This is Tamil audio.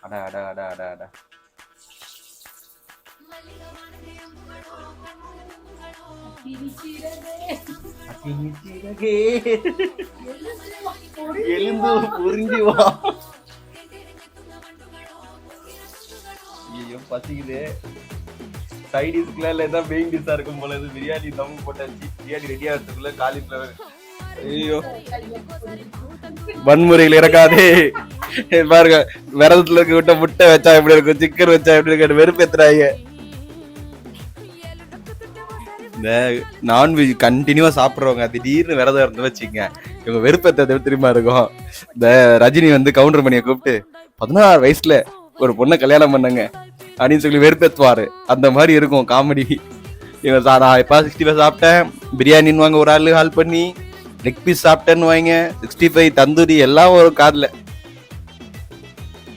அட அட அட அட அட எலும்பு புரிஞ்சு வா. ஐயோ பசிக்குது. சைடிஸ்க்குலாம் இல்லை, தான் மெயின் டிஷ்ஷாக இருக்கும் போல. இது பிரியாணி தம் போட்டாச்சு. பிரியாணி ரெடி ஆகிறதுக்குள்ள காலிஃப்ளவர். ஐயோ வன்முறையில் இறக்காதே. பாருங்க, விரதத்துல இருக்க விட்ட முட்டை வச்சா எப்படி இருக்கும், சிக்கன் வச்சா எப்படி இருக்கு, வெறுப்பேத்துறாங்க. இந்த நான்வெஜ் கண்டினியூவா சாப்பிட்றவங்க திடீர்னு விரதம் இருந்து வச்சுங்க, இவங்க வெறுப்பேற்ற தெரியுமா இருக்கும். இந்த ரஜினி வந்து கவுண்டர் பண்ணியை கூப்பிட்டு 16 வயசுல ஒரு பொண்ணை கல்யாணம் பண்ணுங்க அப்படின்னு சொல்லி வெறுப்பேற்றுவாரு. அந்த மாதிரி இருக்கும் காமெடி. இவன் நான் எப்பா 65 சாப்பிட்டேன், பிரியாணின்னு வாங்க ஒரு ஆள் ஹால் பண்ணி, லெக் பீஸ் சாப்பிட்டேன்னு வாங்க, 65 தந்தூரி எல்லாம் ஒரு கார்ல.